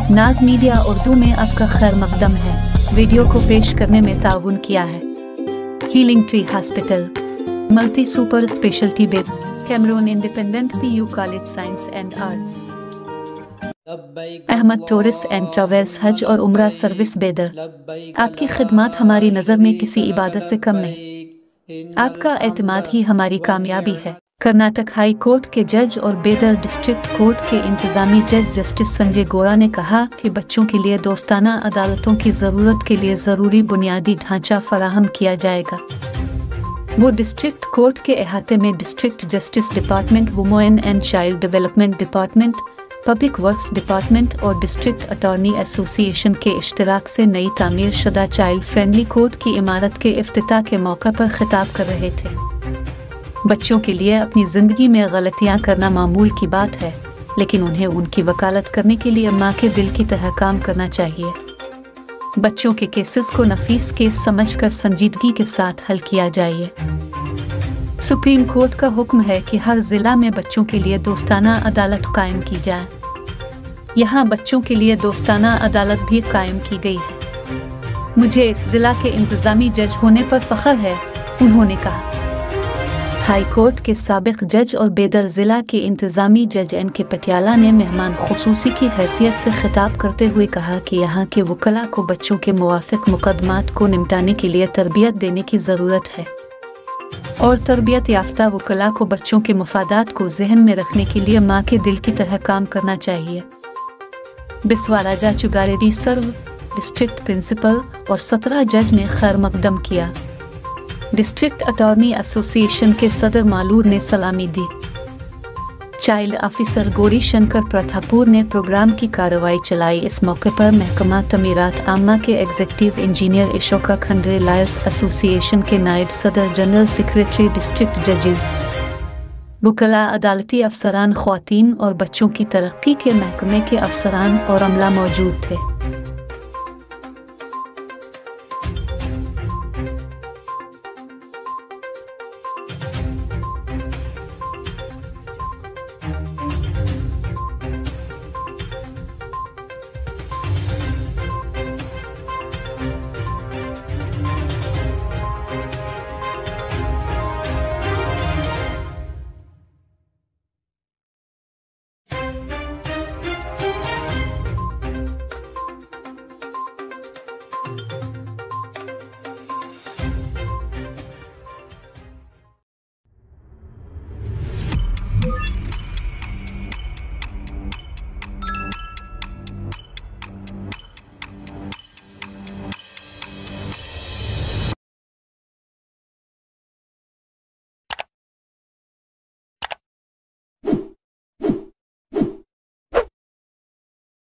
नाज मीडिया उर्दू में आपका खैर मकदम है। वीडियो को पेश करने में ताउन किया है healing tree hospital, multi super speciality bed, Cameroon independent PU college science and arts, Ahmed tourist and travels, हज और उम्रा सर्विस बेदर। आपकी खिदमत हमारी नज़र में किसी इबादत से कम नहीं। आपका एतमाद ही हमारी कामयाबी है। कर्नाटक हाई कोर्ट के जज और बेदर डिस्ट्रिक्ट कोर्ट के इंतजामी जज जस्टिस संजय गोरा ने कहा कि बच्चों के लिए दोस्ताना अदालतों की ज़रूरत के लिए ज़रूरी बुनियादी ढांचा फराहम किया जाएगा। वो डिस्ट्रिक्ट कोर्ट के अहाते में district justice department, women and child development department, public works department और डिस्ट्रिक्ट अटॉर्नी एसोसिएशन के इश्तराक से नई तामीर शुदा चाइल्ड फ्रेंडली कोर्ट की इमारत के इफ्तिताह के मौका पर खिताब कर रहे थे। बच्चों के लिए अपनी ज़िंदगी में गलतियां करना मामूल की बात है, लेकिन उन्हें उनकी वकालत करने के लिए माँ के दिल की तरह काम करना चाहिए। बच्चों के केसेस को नफीस केस समझकर संजीदगी के साथ हल किया जाए। सुप्रीम कोर्ट का हुक्म है कि हर ज़िला में बच्चों के लिए दोस्ताना अदालत कायम की जाए। यहाँ बच्चों के लिए दोस्ताना अदालत भी कायम की गई है। मुझे इस ज़िला के इंतज़ामी जज होने पर फ़ख्र है, उन्होंने कहा। हाई कोर्ट के साबिक जज और बेदर ज़िला के इंतज़ामी जज NK पटियाला ने मेहमान खुसूसी की हैसियत से खिताब करते हुए कहा कि यहाँ के वकला को बच्चों के मुवाफ़िक मुकदमात को निपटाने के लिए तरबियत देने की ज़रूरत है और तरबियत याफ्ता वकला को बच्चों के मफादात को जहन में रखने के लिए माँ के दिल की तरह काम करना चाहिए। बिस्वाराजा चुगारेडी सर्व डिस्ट्रिक्ट प्रिंसिपल और 17 जज ने खैर मकदम किया। डिस्ट्रिक्ट अटॉर्नी एसोसिएशन के सदर मालूर ने सलामी दी। चाइल्ड ऑफिसर गौरी शंकर प्रथापुर ने प्रोग्राम की कार्रवाई चलाई। इस मौके पर महकमा तमीरात आम्मा के executive engineer Ashoka Khandre, lawyers association के नायब सदर, जनरल सेक्रेटरी, डिस्ट्रिक्ट जजेस, वकला, अदालती अफसरान, ख्वातीन और बच्चों की तरक्की के महकमे के अफसरान और अमला मौजूद थे।